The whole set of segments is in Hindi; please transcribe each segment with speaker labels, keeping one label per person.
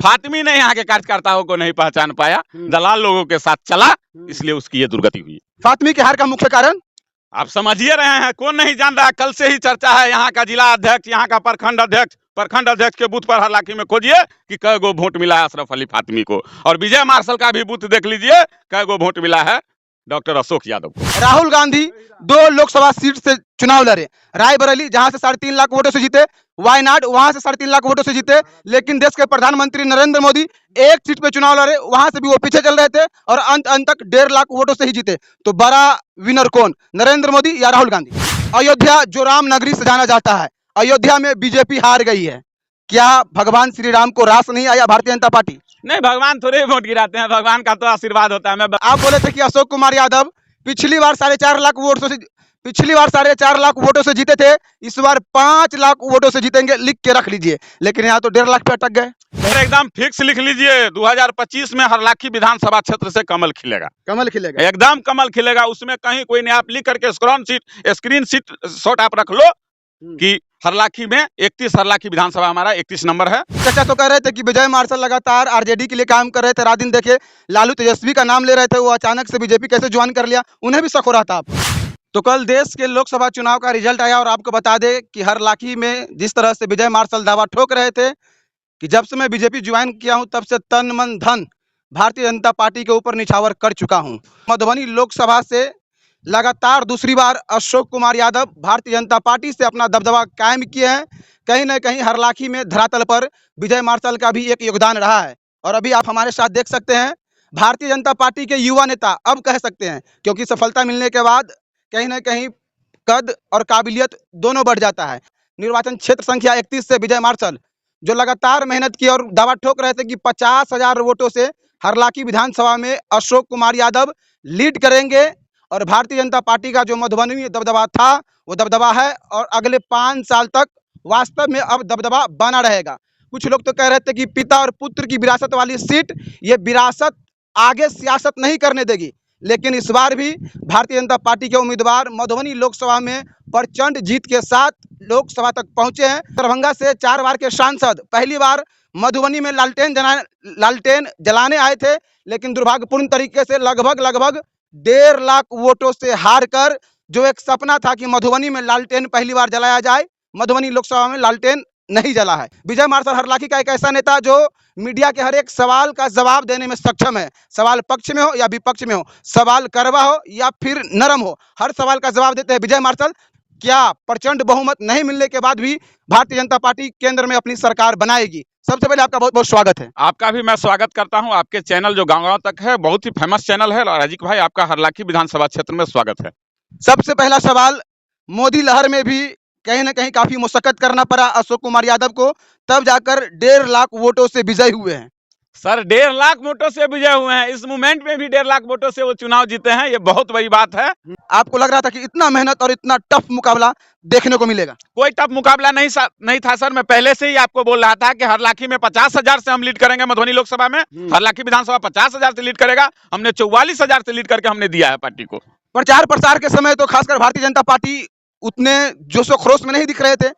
Speaker 1: फातिमी ने यहाँ के कार्यकर्ताओं को नहीं पहचान पाया, दलाल लोगों के साथ चला, इसलिए उसकी ये दुर्गति हुई।
Speaker 2: फातिमी के हार का मुख्य कारण
Speaker 1: आप समझिए रहे हैं, कौन नहीं जान रहा। कल से ही चर्चा है, यहाँ का जिला अध्यक्ष, यहाँ का प्रखंड अध्यक्ष के बूथ पर हालांकि में खोजिए कि कै गो वोट मिला है अशरफ अली फातिमी को, और विजय मार्शल का भी बूथ देख लीजिए कै गो वोट मिला है डॉक्टर अशोक यादव को।
Speaker 2: राहुल गांधी 2 लोकसभा सीट से चुनाव लड़े, रायबरेली जहां से 3.5 लाख वोटों से जीते, वायनाड वहां से 3.5 लाख वोटों से जीते, लेकिन देश के प्रधानमंत्री नरेंद्र मोदी एक सीट पे चुनाव लड़े, वहां से भी वो पीछे चल रहे थे और अंत तक 1.5 लाख वोटों से ही जीते। तो बड़ा विनर कौन, नरेंद्र मोदी या राहुल गांधी? अयोध्या जो राम नगरी से जाना जाता है, अयोध्या में बीजेपी हार गई है। क्या भगवान श्री राम को रास नहीं आया भारतीय जनता पार्टी?
Speaker 1: नहीं, भगवान थोड़े वोट गिराते हैं, भगवान का तो आशीर्वाद होता है।
Speaker 2: आप बोले थे कि अशोक कुमार यादव पिछली बार 4.5 लाख वोटों से जीते थे, इस बार 5 लाख वोटों से जीतेंगे, लिख के रख लीजिए। लेकिन यहाँ तो 1.5 लाख पे अटक गए।
Speaker 1: एकदम फिक्स लिख लीजिए, 2025 में हरलाखी विधानसभा क्षेत्र से कमल खिलेगा,
Speaker 2: कमल खिलेगा,
Speaker 1: एकदम कमल खिलेगा। उसमें कहीं कोई नहीं, आप लिख करके स्क्रीन शॉट आप रख लो कि हरलाखी में 31 हरलाखी विधानसभा हमारा 31 नंबर है।
Speaker 2: चर्चा तो कह रहे थे कि विजय मार्शल लगातार आरजेडी के लिए काम कर रहे थे, रात दिन देखे लालू तेजस्वी का नाम ले रहे थे, वो अचानक से बीजेपी कैसे ज्वाइन कर लिया, उन्हें भी शक हो रहा था। आप तो कल देश के लोकसभा चुनाव का रिजल्ट आया और आपको बता दें कि हरलाखी में जिस तरह से विजय मार्शल दावा ठोक रहे थे कि जब से मैं बीजेपी ज्वाइन किया हूं तब से तन मन धन भारतीय जनता पार्टी के ऊपर निछावर कर चुका हूं। मधुबनी लोकसभा से लगातार दूसरी बार अशोक कुमार यादव भारतीय जनता पार्टी से अपना दबदबा कायम किए हैं। कहीं ना कहीं हरलाखी में धरातल पर विजय मार्शल का भी एक योगदान रहा है। और अभी आप हमारे साथ देख सकते हैं, भारतीय जनता पार्टी के युवा नेता अब कह सकते हैं, क्योंकि सफलता मिलने के बाद कहीं ना कहीं कद और काबिलियत दोनों बढ़ जाता है। निर्वाचन क्षेत्र संख्या 31 से विजय मार्शल जो लगातार मेहनत की और दावा ठोक रहे थे कि 50,000 वोटों से हरलाखी विधानसभा में अशोक कुमार यादव लीड करेंगे, और भारतीय जनता पार्टी का जो मधुबनी में दबदबा था वो दबदबा है और अगले 5 साल तक वास्तव में अब दबदबा बना रहेगा। कुछ लोग तो कह रहे थे कि पिता और पुत्र की विरासत वाली सीट, ये विरासत आगे सियासत नहीं करने देगी, लेकिन इस बार भी भारतीय जनता पार्टी के उम्मीदवार मधुबनी लोकसभा में प्रचंड जीत के साथ लोकसभा तक पहुंचे हैं। दरभंगा से 4 बार के सांसद पहली बार मधुबनी में लालटेन जलाने आए थे, लेकिन दुर्भाग्यपूर्ण तरीके से लगभग 1.5 लाख वोटों से हार कर, जो एक सपना था कि मधुबनी में लालटेन पहली बार जलाया जाए, मधुबनी लोकसभा में लालटेन नहीं जला है। विजय मार्शल हरलाखी का एक ऐसा नेता जो मीडिया के हर एक सवाल का जवाब देने में सक्षम है, सवाल पक्ष में हो या विपक्ष में हो, सवाल कड़वा हो या फिर नरम हो, हर सवाल का जवाब देते हैं विजय मार्शल। क्या प्रचंड बहुमत नहीं मिलने के बाद भी भारतीय जनता पार्टी केंद्र में अपनी सरकार बनाएगी? सबसे पहले आपका बहुत बहुत स्वागत है।
Speaker 1: आपका भी मैं स्वागत करता हूं। आपके चैनल जो गांव-गांव तक है, बहुत ही फेमस चैनल है। राजीव भाई, आपका हरलाखी विधानसभा क्षेत्र में स्वागत है।
Speaker 2: सबसे पहला सवाल, मोदी लहर में भी कहीं ना कहीं काफी मुशक्कत करना पड़ा अशोक कुमार यादव को, तब जाकर 1.5 लाख वोटों से विजय हुए हैं।
Speaker 1: सर, 1.5 लाख वोटों से विजय हुए हैं, इस मूवमेंट में भी 1.5 लाख वोटों से वो चुनाव जीते हैं, ये बहुत बड़ी बात है।
Speaker 2: आपको लग रहा था कि इतना मेहनत और इतना टफ मुकाबला देखने को मिलेगा?
Speaker 1: कोई टफ मुकाबला नहीं था सर। मैं पहले से ही आपको बोल रहा था कि हरलाखी में 50,000 से हम लीड करेंगे। मधुबनी लोकसभा में हरलाखी विधानसभा 50,000 से लीड करेगा। हमने 44,000 से लीड करके हमने दिया है पार्टी को।
Speaker 2: प्रचार प्रसार के समय तो खासकर भारतीय जनता पार्टी उतने जोशो खरोश में नहीं दिख रहे थे,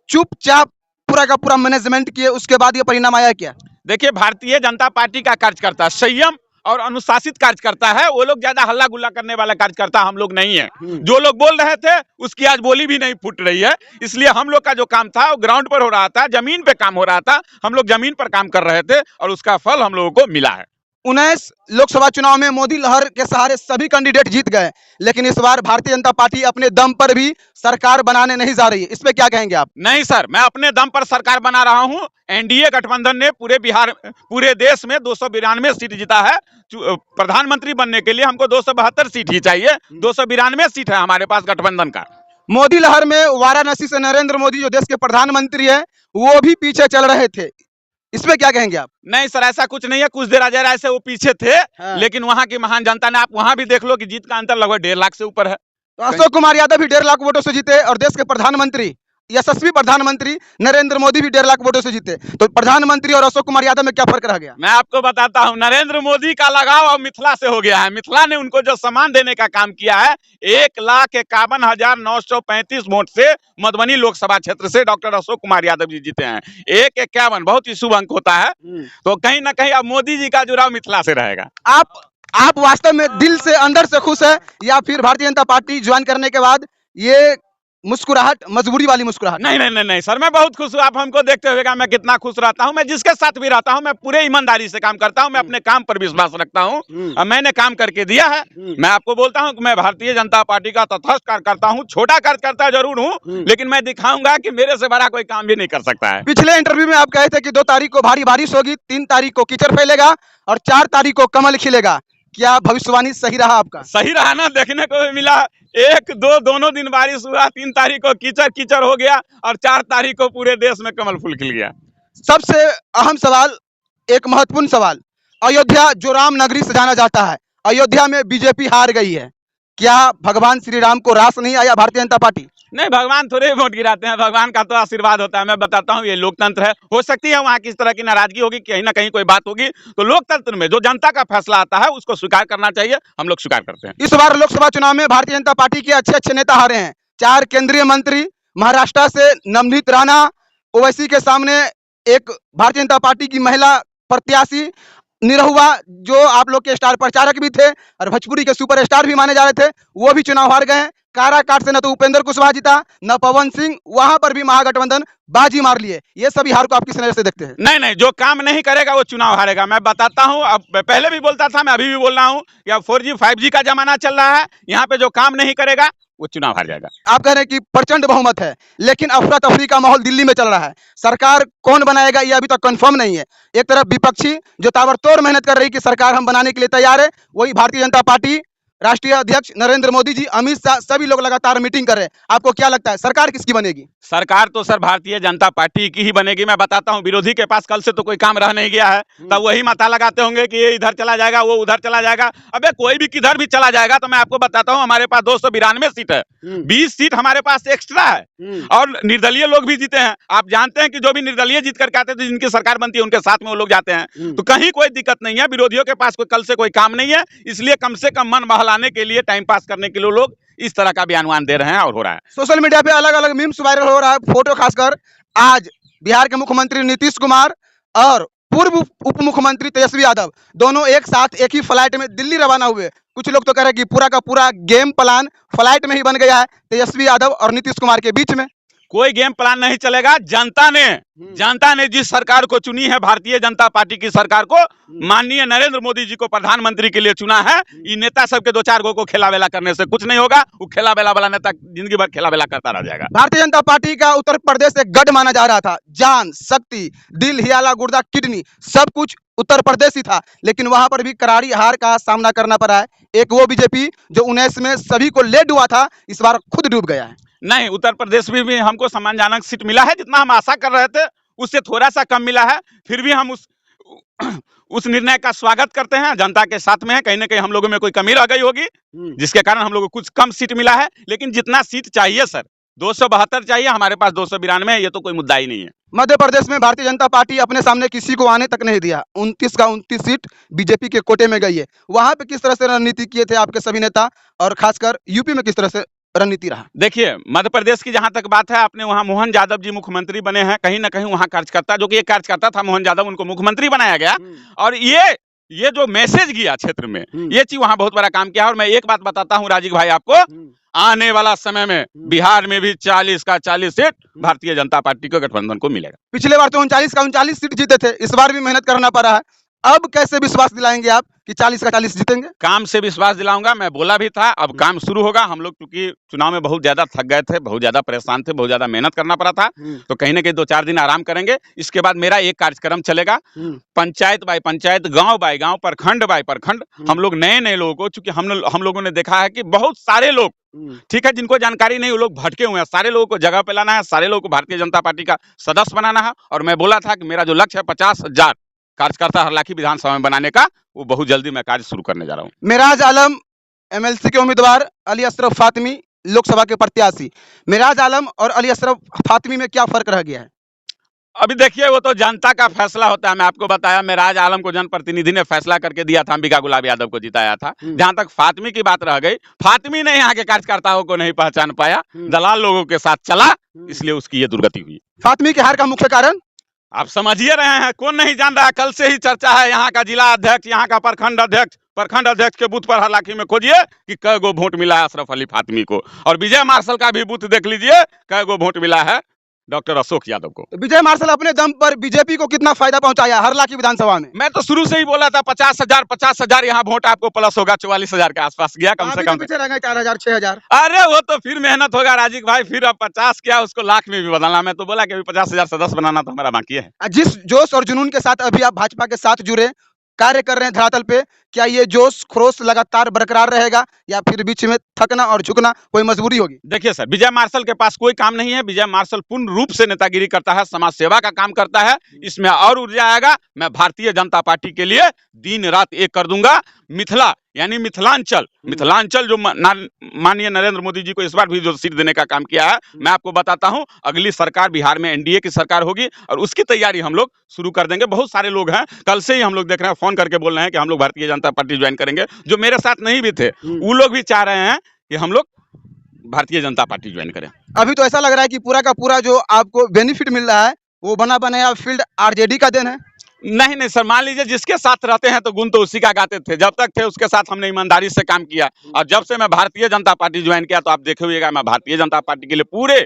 Speaker 2: चुपचाप पूरा का पूरा मैनेजमेंट किए, उसके बाद ये परिणाम आया क्या?
Speaker 1: देखिए, भारतीय जनता पार्टी का कार्यकर्ता संयम और अनुशासित कार्यकर्ता है। वो लोग ज्यादा हल्ला गुल्ला करने वाला कार्यकर्ता हम लोग नहीं है। जो लोग बोल रहे थे उसकी आज बोली भी नहीं फूट रही है। इसलिए हम लोग का जो काम था वो ग्राउंड पर हो रहा था, जमीन पे काम हो रहा था। हम लोग जमीन पर काम कर रहे थे और उसका फल हम लोगों को मिला है।
Speaker 2: 19 लोकसभा चुनाव में मोदी लहर के सहारे सभी कैंडिडेट जीत गए, लेकिन इस बार भारतीय जनता पार्टी अपने दम पर भी सरकार बनाने नहीं जा रही है। इस पे क्या कहेंगे आप?
Speaker 1: नहीं सर, मैं अपने दम पर सरकार बना रहा हूं। एनडीए गठबंधन ने पूरे देश में 292 सीट जीता है। प्रधानमंत्री बनने के लिए हमको 272 सीट ही चाहिए। 292 सीट है हमारे पास गठबंधन का।
Speaker 2: मोदी लहर में वाराणसी से नरेंद्र मोदी जो देश के प्रधानमंत्री है वो भी पीछे चल रहे थे, इसमें क्या कहेंगे आप?
Speaker 1: नहीं सर, ऐसा कुछ नहीं है। कुछ देर अजय राय से वो पीछे थे, लेकिन वहां की महान जनता ने, आप वहां भी देख लो कि जीत का अंतर लगभग 1.5 लाख से ऊपर है।
Speaker 2: तो अशोक कुमार यादव भी 1.5 लाख वोटों से जीते और देश के प्रधानमंत्री यशस्वी प्रधानमंत्री नरेंद्र मोदी भी 1.5 लाख वोटों से जीते, तो प्रधानमंत्री और अशोक कुमार यादव में क्या फर्क रह गया?
Speaker 1: मैं आपको बताता हूं, नरेंद्र मोदी का लगाव अब मिथिला से हो गया है। मिथिला ने उनको जो सम्मान देने का काम किया है, 1,51,935 वोट से मधुबनी लोकसभा क्षेत्र से डॉक्टर अशोक कुमार यादव जी जीते हैं। 1,51 बहुत ही शुभ अंक होता है। तो कहीं ना कहीं अब मोदी जी का जुड़ाव मिथिला से रहेगा।
Speaker 2: आप वास्तव में दिल से अंदर से खुश है, या फिर भारतीय जनता पार्टी ज्वाइन करने के बाद ये मुस्कुराहट मजबूरी वाली मुस्कुराहट?
Speaker 1: नहीं नहीं नहीं नहीं सर, मैं बहुत खुश हूँ। आप हमको देखते हुए मैं कितना खुश रहता हूँ। मैं जिसके साथ भी रहता हूँ, मैं पूरे ईमानदारी से काम करता हूँ। मैं अपने काम पर विश्वास रखता हूँ और मैंने काम करके दिया है। मैं आपको बोलता हूँ कि मैं भारतीय जनता पार्टी का तटस्थ कार्यकर्ता हूँ। छोटा कार्यकर्ता जरूर हूँ, लेकिन मैं दिखाऊंगा कि मेरे से बड़ा कोई काम भी नहीं कर सकता है।
Speaker 2: पिछले इंटरव्यू में आप कहे थे कि 2 तारीख को भारी बारिश होगी, 3 तारीख को कीचड़ फैलेगा और 4 तारीख को कमल खिलेगा। क्या भविष्यवाणी सही रहा आपका?
Speaker 1: सही रहा ना, देखने को भी मिला। 1, 2 दोनों दिन बारिश हुआ, 3 तारीख को कीचड़ कीचड़ हो गया और 4 तारीख को पूरे देश में कमल फूल खिल गया।
Speaker 2: सबसे अहम सवाल, एक महत्वपूर्ण सवाल, अयोध्या जो राम नगरी से जाना जाता है, अयोध्या में बीजेपी हार गई है। क्या भगवान श्री राम को रास नहीं आया भारतीय जनता पार्टी?
Speaker 1: नहीं, भगवान थोड़े वोट गिराते हैं, भगवान का तो आशीर्वाद होता है। मैं बताता हूँ, ये लोकतंत्र है। हो सकती है वहाँ किस तरह की नाराजगी होगी, कहीं ना कहीं कोई बात होगी, तो लोकतंत्र में जो जनता का फैसला आता है उसको स्वीकार करना चाहिए। हम लोग स्वीकार करते हैं।
Speaker 2: इस बार लोकसभा चुनाव में भारतीय जनता पार्टी के अच्छे अच्छे नेता हारे हैं। 4 केंद्रीय मंत्री, महाराष्ट्र से नवनीत राणा, ओवैसी के सामने एक भारतीय जनता पार्टी की महिला प्रत्याशी निरहुआ, जो आप लोग के स्टार प्रचारक भी थे और भोजपुरी के सुपरस्टार भी माने जा रहे थे, वो भी चुनाव हार गए हैं। काराकाट से न तो उपेंद्र कुशवाहा जीता, न पवन सिंह, वहां पर भी महागठबंधन बाजी मार लिए। ये सभी हार को आप किस नजर से देखते हैं?
Speaker 1: नहीं नहीं, जो काम नहीं करेगा वो चुनाव हारेगा। मैं बताता हूँ, अब पहले भी बोलता था, मैं अभी भी बोल रहा हूँ, या 4G 5G का जमाना चल रहा है। यहाँ पे जो काम नहीं करेगा वो चुनाव हार जाएगा।
Speaker 2: आप कह रहे हैं कि प्रचंड बहुमत है, लेकिन अफरा तफरी का माहौल दिल्ली में चल रहा है। सरकार कौन बनाएगा ये अभी तक कंफर्म नहीं है। एक तरफ विपक्षी जो ताबड़तोड़ मेहनत कर रही कि सरकार हम बनाने के लिए तैयार है, वही भारतीय जनता पार्टी, राष्ट्रीय अध्यक्ष नरेंद्र मोदी जी, अमित शाह, सभी लोग लगातार मीटिंग कर रहे हैं। आपको क्या लगता है सरकार किसकी बनेगी?
Speaker 1: सरकार तो सर भारतीय जनता पार्टी की ही बनेगी। मैं बताता हूँ, विरोधी के पास कल से तो कोई काम रह नहीं गया है, तब वही माथा लगाते होंगे कि ये इधर चला जाएगा, वो उधर चला जाएगा। अबे कोई भी किधर भी चला जाएगा, तो मैं आपको बताता हूँ, हमारे पास 292 सीट है, 20 सीट हमारे पास एक्स्ट्रा है और निर्दलीय लोग भी जीते हैं। आप जानते हैं कि जो भी निर्दलीय जीत करके आते थे, जिनकी सरकार बनती है, उनके साथ में वो लोग जाते हैं। तो कहीं कोई दिक्कत नहीं है। विरोधियों के पास कोई कल से कोई काम नहीं है, इसलिए कम से कम मन बहलाने के लिए, टाइम पास करने के लिए लोग इस तरह का बयान दे रहे हैं और हो रहा है।
Speaker 2: सोशल मीडिया पे अलग अलग मीम्स वायरल हो रहा है, फोटो खासकर आज बिहार के मुख्यमंत्री नीतीश कुमार और पूर्व उप मुख्यमंत्री तेजस्वी यादव दोनों एक साथ एक ही फ्लाइट में दिल्ली रवाना हुए। कुछ लोग तो कह रहे हैं कि पूरा का पूरा गेम प्लान फ्लाइट में ही बन गया है तेजस्वी यादव और नीतीश कुमार के बीच में।
Speaker 1: कोई गेम प्लान नहीं चलेगा। जनता ने जिस सरकार को चुनी है, भारतीय जनता पार्टी की सरकार को, माननीय नरेंद्र मोदी जी को प्रधानमंत्री के लिए चुना है। ये नेता सबके 2-4 गो को खेला बेला करने से कुछ नहीं होगा। वो खेला बेला वाला नेता जिंदगी भर खेला बेला करता रह जाएगा।
Speaker 2: भारतीय जनता पार्टी का उत्तर प्रदेश एक गढ़ माना जा रहा था। जान, शक्ति, दिल, हियाला, गुर्दा, किडनी, सब कुछ उत्तर प्रदेश ही था, लेकिन वहां पर भी करारी हार का सामना करना पड़ा है। एक वो बीजेपी जो 19 में सभी को ले डुबा था, इस बार खुद डूब गया है।
Speaker 1: नहीं, उत्तर प्रदेश में भी हमको सम्मानजनक सीट मिला है। जितना हम आशा कर रहे थे उससे थोड़ा सा कम मिला है, फिर भी हम उस निर्णय का स्वागत करते हैं। जनता के साथ में है। कहीं ना कहीं हम लोगों में कोई कमी रह गई होगी, जिसके कारण हम लोगों को कुछ कम सीट मिला है, लेकिन जितना सीट चाहिए सर, 272 चाहिए, हमारे पास 292 है। ये तो कोई मुद्दा ही नहीं है।
Speaker 2: मध्य प्रदेश में भारतीय जनता पार्टी अपने सामने किसी को आने तक नहीं दिया। 29 का 29 सीट बीजेपी के कोटे में गई है। वहां पे किस तरह से रणनीति किए थे आपके सभी नेता, और खासकर यूपी में किस तरह से रणनीति रहा?
Speaker 1: देखिए, मध्य प्रदेश की जहां तक बात है, आपने वहां मोहन यादव जी मुख्यमंत्री बने हैं। कहीं ना कहीं वहां कार्यकर्ता, जो कि एक कार्यकर्ता था मोहन यादव, उनको मुख्यमंत्री बनाया गया। और ये जो मैसेज गया क्षेत्र में, ये चीज वहां बहुत बड़ा काम किया। और मैं एक बात बताता हूं राजीव भाई आपको, आने वाला समय में बिहार में भी 40 का 40 सीट भारतीय जनता पार्टी को, गठबंधन को मिलेगा।
Speaker 2: पिछले बार तो 39 का 39 सीट जीते थे, इस बार भी मेहनत करना पड़ा है। अब कैसे विश्वास दिलाएंगे आप कि 40 का 40 जीतेंगे?
Speaker 1: काम से विश्वास दिलाऊंगा। मैं बोला भी था, अब काम शुरू होगा। हम लोग क्योंकि चुनाव में बहुत ज्यादा थक गए थे, बहुत ज्यादा परेशान थे, बहुत ज्यादा मेहनत करना पड़ा था, तो कहीं ना कहीं 2-4 दिन आराम करेंगे। इसके बाद मेरा एक कार्यक्रम चलेगा, पंचायत बाय पंचायत, गांव बाय गांव, प्रखंड बाय प्रखंड। हम लोग नए लोगों को, चूंकि हम लोगों ने देखा है कि बहुत सारे लोग, ठीक है, जिनको जानकारी नहीं, वो लोग भटके हुए हैं। सारे लोगों को जगह पे लाना है, सारे लोगों को भारतीय जनता पार्टी का सदस्य बनाना है। और मैं बोला था कि मेरा जो लक्ष्य है 50,000 कार्यकर्ता हरलाखी विधानसभा में बनाने का, वो बहुत जल्दी मैं कार्य शुरू करने जा रहा हूँ।
Speaker 2: मेराज आलम एमएलसी के उम्मीदवार, अली अशरफ फातिमी लोकसभा के प्रत्याशी मिराज आलम और अली अशरफ फातमी में क्या फर्क रह गया है?
Speaker 1: अभी देखिए वो तो जनता का फैसला होता है। मैं आपको बताया मिराज आलम को जनप्रतिनिधि ने फैसला करके दिया था, अंबिका गुलाब यादव को जिताया था। जहां तक फातमी की बात रह गई, फातमी ने यहाँ के कार्यकर्ताओं को नहीं पहचान पाया, दलाल लोगों के साथ चला, इसलिए उसकी ये दुर्गति हुई।
Speaker 2: फातमी के हार का मुख्य कारण
Speaker 1: आप समझिए रहे हैं, कौन नहीं जान रहा है? कल से ही चर्चा है, यहाँ का जिला अध्यक्ष, यहाँ का प्रखंड अध्यक्ष के बूथ पर हालांकि में खोजिए कि कै गो वोट मिला है अशरफ अली फातमी को, और विजय मार्शल का भी बूथ देख लीजिए, कै गो वोट मिला है डॉक्टर अशोक यादव को।
Speaker 2: तो विजय मार्शल अपने दम पर बीजेपी को कितना फायदा पहुंचाया हरला की विधानसभा में?
Speaker 1: मैं तो शुरू से ही बोला था 50,000 यहाँ वोट आपको प्लस होगा, 44,000 के आसपास गया कम से कम।
Speaker 2: पीछे रह गए 4,000 6,000।
Speaker 1: अरे वो तो फिर मेहनत होगा राजीव भाई, फिर अब 50 क्या उसको लाख में भी बदलना। मैं तो बोला कि अभी 50,000 सदस्य बनाना तो हमारा बाकी है।
Speaker 2: जिस जोश और जुनून के साथ अभी आप भाजपा के साथ जुड़े, कार्य कर रहे हैं धरातल पे, क्या ये जोश खरोश लगातार बरकरार रहेगा या फिर बीच में थकना और झुकना कोई मजबूरी होगी?
Speaker 1: देखिए सर, विजय मार्शल के पास कोई काम नहीं है। विजय मार्शल पूर्ण रूप से नेतागिरी करता है, समाज सेवा का काम करता है। इसमें और ऊर्जा आएगा। मैं भारतीय जनता पार्टी के लिए दिन रात एक कर दूंगा। मिथिला यानी मिथिलांचल जो माननीय नरेंद्र मोदी जी को इस बार भी जो सीट देने का काम किया है, मैं आपको बताता हूं, अगली सरकार बिहार में एनडीए की सरकार होगी और उसकी तैयारी हम लोग शुरू कर देंगे। बहुत सारे लोग हैं, कल से ही हम लोग देख रहे हैं, फोन करके बोल रहे हैं कि हम लोग भारतीय जनता पार्टी ज्वाइन करेंगे। जो मेरे साथ नहीं भी थे वो लोग भी चाह रहे हैं कि हम लोग भारतीय जनता पार्टी ज्वाइन करें।
Speaker 2: अभी तो ऐसा लग रहा है कि पूरा का पूरा जो आपको बेनिफिट मिल रहा है वो बना बनाया फील्ड आरजेडी का देन है।
Speaker 1: नहीं सर, मान लीजिए जिसके साथ रहते हैं तो गुण तो उसी का गाते थे। जब तक थे उसके साथ हमने ईमानदारी से काम किया, और जब से मैं भारतीय जनता पार्टी ज्वाइन किया तो आप देखिएगा मैं भारतीय जनता पार्टी के लिए पूरे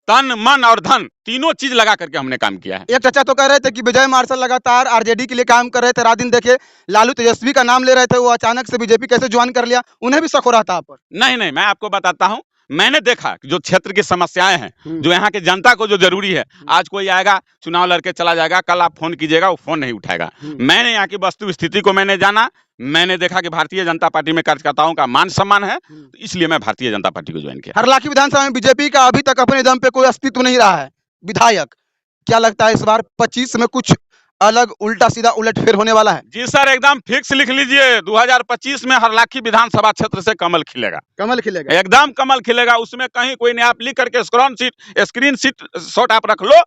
Speaker 1: तन मन और धन तीनों चीज लगा करके हमने काम किया है।
Speaker 2: एक चर्चा तो कह रहे थे कि विजय मार्शल लगातार आरजेडी के लिए काम कर रहे थे, रात दिन देखे लालू तेजस्वी का नाम ले रहे थे, वो अचानक से बीजेपी कैसे ज्वाइन कर लिया, उन्हें भी शक हो रहा था आप पर?
Speaker 1: नहीं, मैं आपको बताता हूँ, मैंने देखा कि जो क्षेत्र की समस्याएं हैं, जो यहाँ के जनता को जो जरूरी है, आज कोई आएगा चुनाव लड़के चला जाएगा, कल आप फोन कीजिएगा वो फोन नहीं उठाएगा। मैंने यहाँ की वस्तु स्थिति को मैंने जाना, मैंने देखा कि भारतीय जनता पार्टी में कार्यकर्ताओं का मान सम्मान है, तो इसलिए मैं भारतीय जनता पार्टी को ज्वाइन किया।
Speaker 2: हरलाखी विधानसभा में बीजेपी का अभी तक अपने दम पे कोई अस्तित्व नहीं रहा है विधायक, क्या लगता है इस बार 25 में कुछ अलग उल्टा सीधा उलटफेर होने वाला है?
Speaker 1: जी सर, एकदम फिक्स लिख लीजिए, 2025 में हरलाखी विधानसभा क्षेत्र से कमल खिलेगा।
Speaker 2: कमल खिलेगा,
Speaker 1: एकदम कमल खिलेगा। उसमें कहीं कोई नहीं, आप लिख करके स्क्रीन शॉट आप रख लो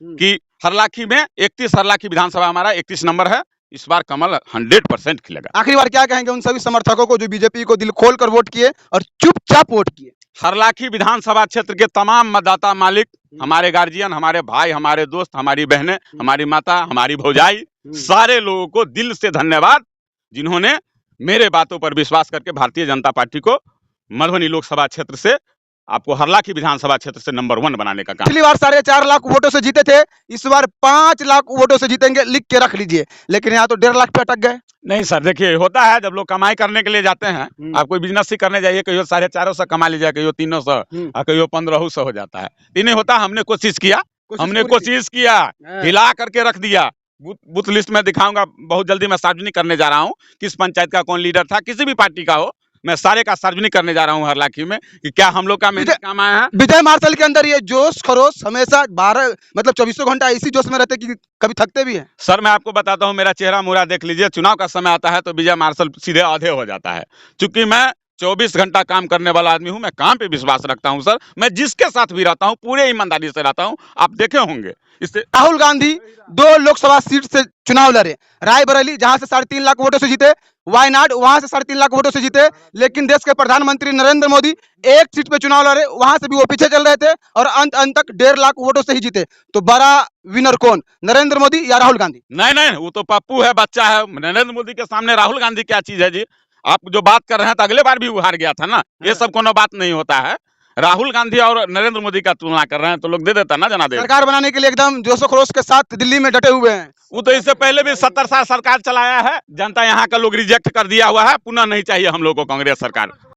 Speaker 1: कि हरलाखी में 31 हरलाखी विधानसभा हमारा 31 नंबर है, इस बार कमल 100% खिलेगा।
Speaker 2: आखिरी बार क्या कहेंगे उन सभी समर्थकों को जो बीजेपी को दिल खोल कर वोट किए और चुपचाप वोट किए?
Speaker 1: हरलाखी विधानसभा क्षेत्र के तमाम मतदाता मालिक, हमारे गार्जियन, हमारे भाई, हमारे दोस्त, हमारी बहनें, हमारी माता, हमारी भौजाई, सारे लोगों को दिल से धन्यवाद, जिन्होंने मेरे बातों पर विश्वास करके भारतीय जनता पार्टी को मधुबनी लोकसभा क्षेत्र से, आपको हरलाखी विधानसभा क्षेत्र से नंबर 1 बनाने का काम।
Speaker 2: पिछली बार 4.5 लाख वोटों से जीते थे, इस बार 5 लाख वोटों से जीतेंगे, लिख के रख लीजिए। लेकिन यहाँ तो 1.5 लाख पे अटक गए।
Speaker 1: नहीं सर, देखिए होता है जब लोग कमाई करने के लिए जाते हैं, आप कोई बिजनेस ही करने जाइए, कहियो 450 कमा लीजिए, कहियो 300 और कहियो 1500 हो जाता है। नहीं होता, हमने कोशिश किया, हिला करके रख दिया। बूथ लिस्ट में दिखाऊंगा बहुत जल्दी, मैं सार्वजनिक करने जा रहा हूँ, किस पंचायत का कौन लीडर था, किसी भी पार्टी का हो, मैं सारे का सार्वजनिक करने जा रहा हूँ हरलाखी में कि क्या हम लोग का मेहनत काम आया है।
Speaker 2: विजय मार्शल के अंदर ये जोश खरोश हमेशा 12 मतलब 24 घंटा इसी जोश में रहते कि कभी थकते भी हैं?
Speaker 1: सर मैं आपको बताता हूँ, मेरा चेहरा मुहरा देख लीजिए, चुनाव का समय आता है तो विजय मार्शल सीधे आधे हो जाता है, क्योंकि मैं 24 घंटा काम करने वाला आदमी हूं, मैं काम पे विश्वास रखता हूं सर। मैं जिसके साथ भी रहता हूं पूरे ईमानदारी से रहता हूं, आप देखे होंगे। इससे
Speaker 2: राहुल गांधी 2 लोकसभा सीट से चुनाव लड़े, रायबरेली जहां से 3.5 लाख वोटों से जीते, वायनाड वहां से 3.5 लाख वोटों से जीते, लेकिन देश के प्रधानमंत्री नरेंद्र मोदी एक सीट पे चुनाव लड़े, वहां से भी वो पीछे चल रहे थे और अंत तक 1.5 लाख वोटों से ही जीते। तो बड़ा विनर कौन, नरेंद्र मोदी या राहुल गांधी?
Speaker 1: नहीं, वो तो पप्पू है, बच्चा है। नरेंद्र मोदी के सामने राहुल गांधी क्या चीज है जी? आप जो बात कर रहे हैं तो अगले बार भी वो हार गया था ना, ये सब कोनो बात नहीं होता है। राहुल गांधी और नरेंद्र मोदी का तुलना कर रहे हैं तो लोग दे देता ना जनादेव।
Speaker 2: सरकार बनाने के लिए एकदम जोशो खरोश के साथ दिल्ली में डटे हुए हैं।
Speaker 1: वो तो इससे पहले भी 70 साल सरकार चलाया है, जनता यहाँ का लोग रिजेक्ट कर दिया हुआ है, पुनः नहीं चाहिए हम लोग को कांग्रेस सरकार।